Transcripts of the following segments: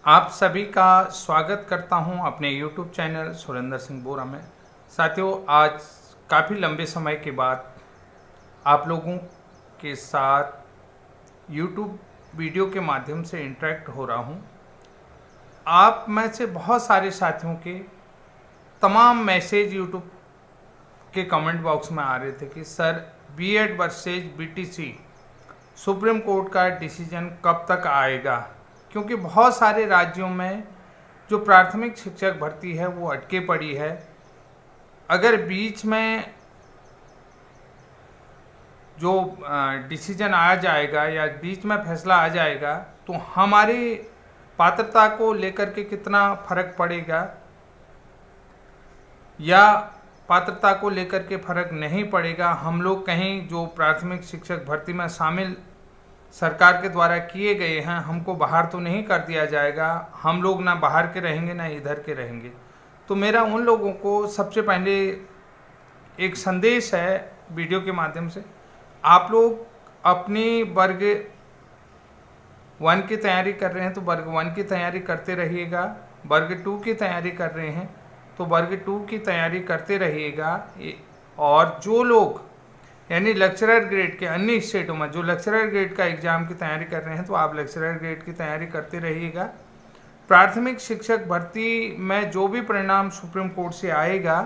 आप सभी का स्वागत करता हूं अपने YouTube चैनल सुरेंद्र सिंह बोरा में। साथियों, आज काफ़ी लंबे समय के बाद आप लोगों के साथ YouTube वीडियो के माध्यम से इंटरेक्ट हो रहा हूं। आप में से बहुत सारे साथियों के तमाम मैसेज YouTube के कमेंट बॉक्स में आ रहे थे कि sir, BEd versus BTC Supreme Court का डिसीजन कब तक आएगा, क्योंकि बहुत सारे राज्यों में जो प्राथमिक शिक्षक भर्ती है वो अटके पड़ी है। अगर बीच में जो डिसीजन आ जाएगा या बीच में फैसला आ जाएगा तो हमारी पात्रता को लेकर के कितना फर्क पड़ेगा या पात्रता को लेकर के फर्क नहीं पड़ेगा। हम लोग कहीं जो प्राथमिक शिक्षक भर्ती में शामिल सरकार के द्वारा किए गए हैं, हमको बाहर तो नहीं कर दिया जाएगा। हम लोग ना बाहर के रहेंगे ना इधर के रहेंगे। तो मेरा उन लोगों को सबसे पहले एक संदेश है वीडियो के माध्यम से, आप लोग अपनी वर्ग 1 की तैयारी कर रहे हैं तो वर्ग 1 की तैयारी करते रहिएगा। वर्ग 2 की तैयारी कर रहे हैं तो वर्ग 2 की तैयारी करते रहिएगा। और जो लोग यानी लेक्चरर ग्रेड के अन्य स्टेटों में जो लेक्चरर ग्रेड का एग्जाम की तैयारी कर रहे हैं तो आप लेक्चरर ग्रेड की तैयारी करते रहिएगा। प्राथमिक शिक्षक भर्ती में जो भी परिणाम सुप्रीम कोर्ट से आएगा,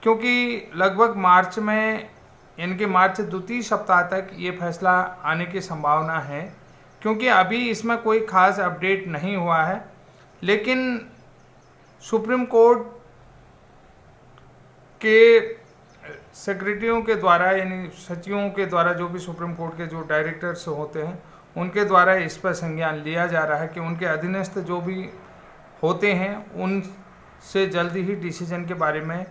क्योंकि लगभग मार्च में इनके मार्च द्वितीय सप्ताह तक ये फैसला आने की संभावना है, क्योंकि अभी इसमें कोई खास अपडेट नहीं हुआ है। लेकिन सुप्रीम कोर्ट के सेक्रेटरियों के द्वारा यानी सचिवों के द्वारा, जो भी सुप्रीम कोर्ट के जो डायरेक्टर्स होते हैं उनके द्वारा इस पर संज्ञान लिया जा रहा है कि उनके अधीनस्थ जो भी होते हैं उनसे जल्दी ही डिसीजन के बारे में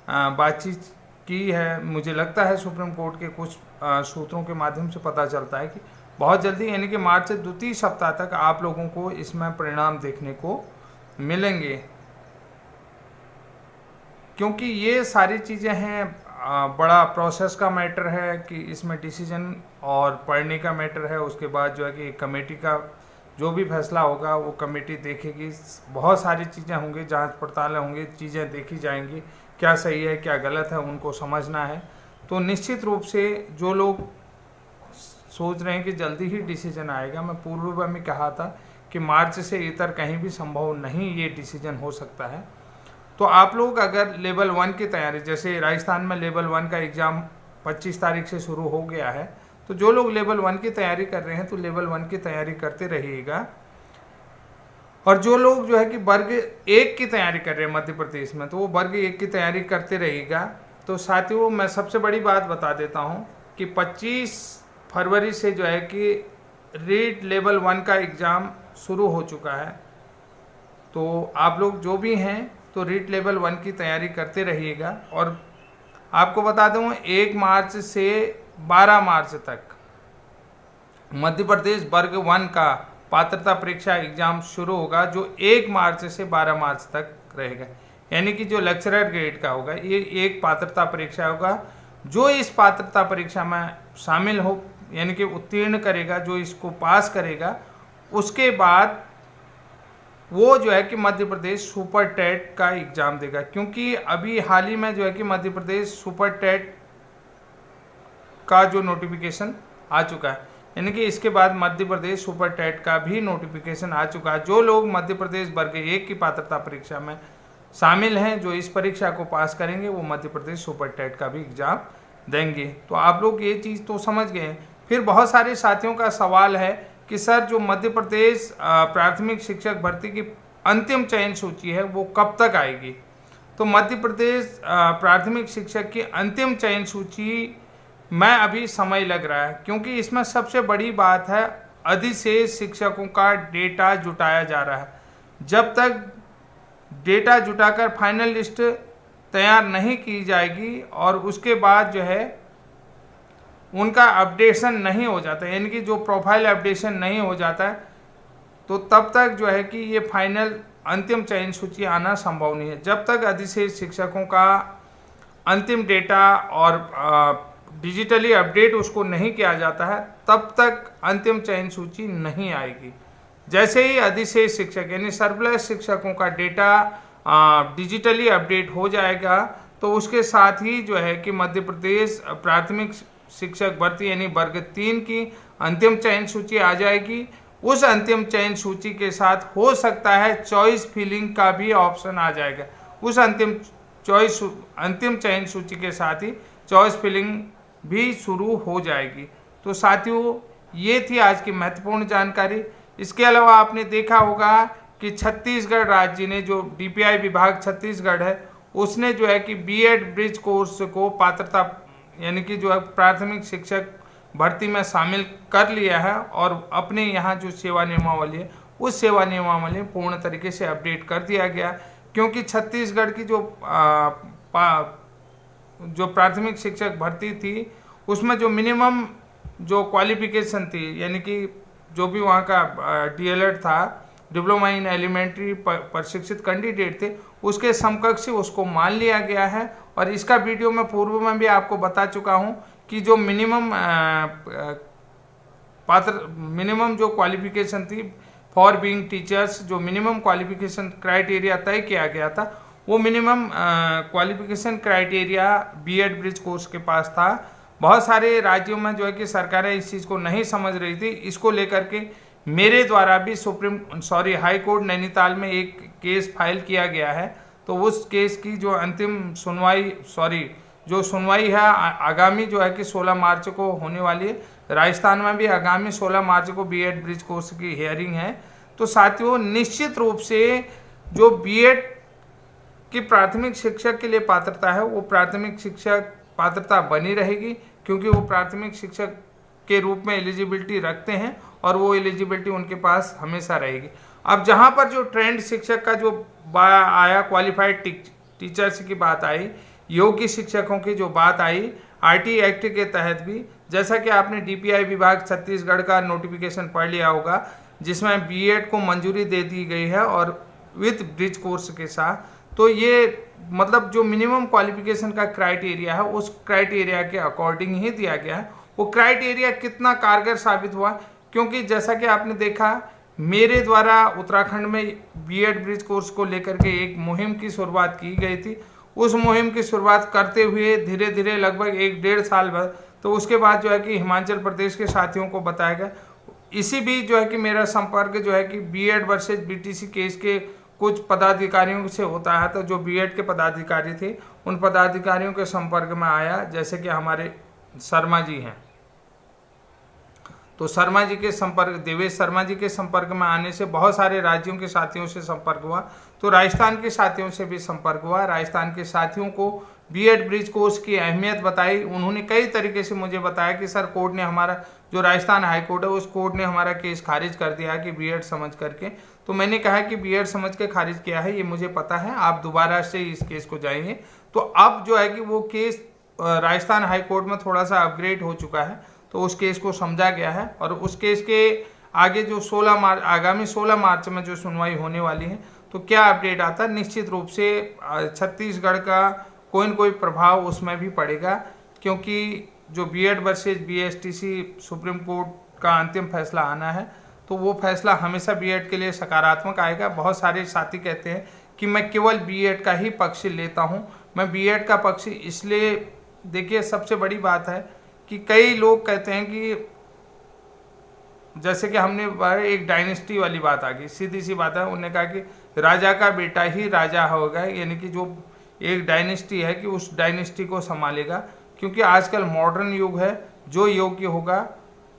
बातचीत की है। मुझे लगता है सुप्रीम कोर्ट के कुछ सूत्रों के माध्यम से पता चलता है कि बहुत जल्दी यानी कि मार्च द्वितीय सप्ताह तक आप लोगों को इसमें परिणाम देखने को मिलेंगे, क्योंकि ये सारी चीज़ें हैं। बड़ा प्रोसेस का मैटर है कि इसमें डिसीजन और पढ़ने का मैटर है। उसके बाद जो है कि कमेटी का जो भी फैसला होगा वो कमेटी देखेगी। बहुत सारी चीज़ें होंगी, जांच पड़ताल होंगी, चीज़ें देखी जाएंगी, क्या सही है क्या गलत है उनको समझना है। तो निश्चित रूप से जो लोग सोच रहे हैं कि जल्दी ही डिसीजन आएगा, मैं पूर्व में कहा था कि मार्च से इतर कहीं भी संभव नहीं ये डिसीजन हो सकता है। तो आप लोग अगर लेवल 1 की तैयारी, जैसे राजस्थान में लेवल 1 का एग्ज़ाम 25 तारीख से शुरू हो गया है, तो जो लोग लेवल 1 की तैयारी कर रहे हैं तो लेवल 1 की तैयारी करते रहिएगा। और जो लोग जो है कि वर्ग 1 की तैयारी कर रहे हैं मध्य प्रदेश में, तो वो वर्ग 1 की तैयारी करते रहिएगा। तो साथियों, मैं सबसे बड़ी बात बता देता हूँ कि 25 फरवरी से जो है कि रीट लेवल 1 का एग्ज़ाम शुरू हो चुका है। तो आप लोग जो भी हैं तो रीट लेवल 1 की तैयारी करते रहिएगा। और आपको बता दूं 1 मार्च से 12 मार्च तक मध्य प्रदेश वर्ग 1 का पात्रता परीक्षा एग्जाम शुरू होगा, जो 1 मार्च से 12 मार्च तक रहेगा। यानी कि जो लेक्चरर ग्रेड का होगा ये एक पात्रता परीक्षा होगा। जो इस पात्रता परीक्षा में शामिल हो यानी कि उत्तीर्ण करेगा, जो इसको पास करेगा, उसके बाद वो जो है कि मध्य प्रदेश सुपर टेट का एग्ज़ाम देगा। क्योंकि अभी हाल ही में जो है कि मध्य प्रदेश सुपर टेट का जो नोटिफिकेशन आ चुका है, यानी कि इसके बाद मध्य प्रदेश सुपर टेट का भी नोटिफिकेशन आ चुका है। जो लोग मध्य प्रदेश वर्ग 1 की पात्रता परीक्षा में शामिल हैं, जो इस परीक्षा को पास करेंगे, वो मध्य प्रदेश सुपर टेट का भी एग्ज़ाम देंगे। तो आप लोग ये चीज़ तो समझ गए। फिर बहुत सारे साथियों का सवाल है कि सर, जो मध्य प्रदेश प्राथमिक शिक्षक भर्ती की अंतिम चयन सूची है वो कब तक आएगी। तो मध्य प्रदेश प्राथमिक शिक्षक की अंतिम चयन सूची में अभी समय लग रहा है, क्योंकि इसमें सबसे बड़ी बात है अधिशेष शिक्षकों का डेटा जुटाया जा रहा है। जब तक डेटा जुटाकर फाइनल लिस्ट तैयार नहीं की जाएगी और उसके बाद जो है उनका अपडेशन नहीं हो जाता, यानी कि जो प्रोफाइल अपडेशन नहीं हो जाता है, तो तब तक जो है कि ये फाइनल अंतिम चयन सूची आना संभव नहीं है। जब तक अधिशेष शिक्षकों का अंतिम डेटा और डिजिटली अपडेट उसको नहीं किया जाता है, तब तक अंतिम चयन सूची नहीं आएगी। जैसे ही अधिशेष शिक्षक यानी सरप्लस शिक्षकों का डेटा डिजिटली अपडेट हो जाएगा, तो उसके साथ ही जो है कि मध्य प्रदेश प्राथमिक शिक्षक भर्ती यानी वर्ग 3 की अंतिम चयन सूची आ जाएगी। उस अंतिम चयन सूची के साथ हो सकता है चॉइस फिलिंग का भी ऑप्शन आ जाएगा। उस अंतिम चयन सूची के साथ ही चॉइस फिलिंग भी शुरू हो जाएगी। तो साथियों, ये थी आज की महत्वपूर्ण जानकारी। इसके अलावा आपने देखा होगा कि छत्तीसगढ़ राज्य ने, जो डीपीआई विभाग छत्तीसगढ़ है, उसने जो है कि बीएड ब्रिज कोर्स को पात्रता यानी कि जो है प्राथमिक शिक्षक भर्ती में शामिल कर लिया है और अपने यहाँ जो सेवा नियमावली है उस सेवा नियमावली पूर्ण तरीके से अपडेट कर दिया गया। क्योंकि छत्तीसगढ़ की जो प्राथमिक शिक्षक भर्ती थी उसमें जो मिनिमम जो क्वालिफिकेशन थी, यानी कि जो भी वहाँ का डीएलएड था, डिप्लोमा इन एलिमेंट्री प्रशिक्षित कैंडिडेट थे, उसके समकक्ष उसको मान लिया गया है। और इसका वीडियो मैं पूर्व में भी आपको बता चुका हूँ कि जो मिनिमम जो क्वालिफिकेशन थी फॉर बीइंग टीचर्स, जो मिनिमम क्वालिफिकेशन क्राइटेरिया तय किया गया था, वो minimum qualification criteria BEd bridge course के पास था। बहुत सारे राज्यों में जो है कि सरकारें इस चीज़ को नहीं समझ रही थी। इसको लेकर के मेरे द्वारा भी हाई कोर्ट नैनीताल में एक केस फाइल किया गया है। तो उस केस की जो अंतिम सुनवाई है आगामी जो है कि 16 मार्च को होने वाली है। राजस्थान में भी आगामी 16 मार्च को बीएड ब्रिज कोर्स की हियरिंग है। तो साथियों, निश्चित रूप से जो बीएड की प्राथमिक शिक्षक के लिए पात्रता है वो प्राथमिक शिक्षक पात्रता बनी रहेगी, क्योंकि वो प्राथमिक शिक्षक के रूप में एलिजिबिलिटी रखते हैं और वो एलिजिबिलिटी उनके पास हमेशा रहेगी। अब जहाँ पर जो ट्रेंड शिक्षक का जो आया, क्वालिफाइड टीचर्स की बात आई, योग्य शिक्षकों की जो बात आई, आरटी एक्ट के तहत भी, जैसा कि आपने डीपीआई विभाग छत्तीसगढ़ का नोटिफिकेशन पढ़ लिया होगा, जिसमें बीएड को मंजूरी दे दी गई है और विद ब्रिज कोर्स के साथ। तो ये मतलब जो मिनिमम क्वालिफिकेशन का क्राइटेरिया है उस क्राइटेरिया के अकॉर्डिंग ही दिया गया है। वो क्राइटेरिया कितना कारगर साबित हुआ, क्योंकि जैसा कि आपने देखा, मेरे द्वारा उत्तराखंड में बीएड ब्रिज कोर्स को लेकर के एक मुहिम की शुरुआत की गई थी। उस मुहिम की शुरुआत करते हुए धीरे धीरे लगभग 1-1.5 साल बाद, तो उसके बाद जो है कि हिमाचल प्रदेश के साथियों को बताया गया। इसी बीच जो है कि मेरा संपर्क जो है कि बीएड वर्सेज बीटीसी केस के कुछ पदाधिकारियों से होता है। तो जो बीएड के पदाधिकारी थे उन पदाधिकारियों के संपर्क में आया, जैसे कि हमारे शर्मा जी हैं। तो शर्मा जी के संपर्क, देवेश शर्मा जी के संपर्क में आने से बहुत सारे राज्यों के साथियों से संपर्क हुआ। तो राजस्थान के साथियों से भी संपर्क हुआ। राजस्थान के साथियों को बीएड ब्रिज कोर्स की अहमियत बताई। उन्होंने कई तरीके से मुझे बताया कि सर, कोर्ट ने हमारा, जो राजस्थान हाई कोर्ट है, उस कोर्ट ने हमारा केस खारिज कर दिया कि बीएड समझ करके। तो मैंने कहा कि बीएड समझ के खारिज किया है, ये मुझे पता है, आप दोबारा से इस केस को जाएंगे। तो अब जो है कि वो केस राजस्थान हाई कोर्ट में थोड़ा सा अपग्रेड हो चुका है, तो उस केस को समझा गया है और उस केस के आगे जो आगामी 16 मार्च में जो सुनवाई होने वाली है, तो क्या अपडेट आता है, निश्चित रूप से छत्तीसगढ़ का कोई न कोई प्रभाव उसमें भी पड़ेगा। क्योंकि जो BEd versus BSTC Supreme Court का अंतिम फैसला आना है, तो वो फैसला हमेशा बीएड के लिए सकारात्मक आएगा। बहुत सारे साथी कहते हैं कि मैं केवल बीएड का ही पक्ष लेता हूँ। मैं बीएड का पक्ष इसलिए, देखिए, सबसे बड़ी बात है कि कई लोग कहते हैं कि जैसे कि हमने एक डायनेस्टी वाली बात आ गई, सीधी सी बात है। उन्होंने कहा कि राजा का बेटा ही राजा होगा, यानी कि जो एक डायनेस्टी है कि उस डायनेस्टी को संभालेगा। क्योंकि आजकल मॉडर्न युग है, जो योग्य होगा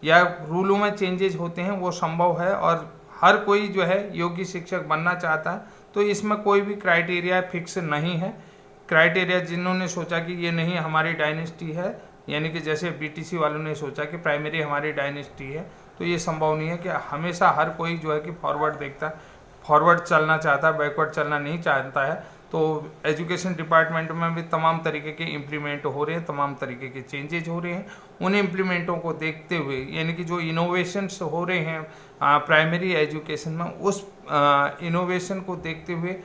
या रूलों में चेंजेस होते हैं वो संभव है और हर कोई जो है योग्य शिक्षक बनना चाहता है। तो इसमें कोई भी क्राइटेरिया फिक्स नहीं है। क्राइटेरिया जिन्होंने सोचा कि ये नहीं हमारी डायनेस्टी है, यानी कि जैसे बीटीसी वालों ने सोचा कि प्राइमरी हमारी डायनेस्टी है, तो ये संभव नहीं है कि हमेशा हर कोई जो है कि फॉरवर्ड देखता है, फॉरवर्ड चलना चाहता है, बैकवर्ड चलना नहीं चाहता है। तो एजुकेशन डिपार्टमेंट में भी तमाम तरीके के इम्प्लीमेंट हो रहे हैं, तमाम तरीके के चेंजेज हो रहे हैं। उन इम्प्लीमेंटों को देखते हुए, यानी कि जो इनोवेशंस हो रहे हैं प्राइमरी एजुकेशन में, उस इनोवेशन को देखते हुए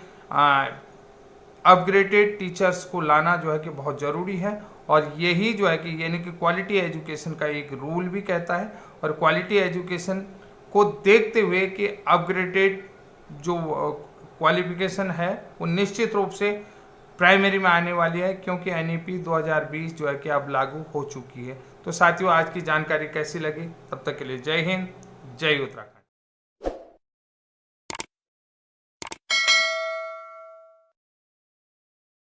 अपग्रेडेड टीचर्स को लाना जो है कि बहुत ज़रूरी है। और यही जो है कि यानी कि क्वालिटी एजुकेशन का एक रूल भी कहता है, और क्वालिटी एजुकेशन को देखते हुए कि अपग्रेडेड जो क्वालिफिकेशन है वो निश्चित रूप से प्राइमरी में आने वाली है, क्योंकि एनईपी 2020 जो है कि अब लागू हो चुकी है। तो साथियों, आज की जानकारी कैसी लगी? तब तक के लिए जय हिंद, जय उत्तराखंड।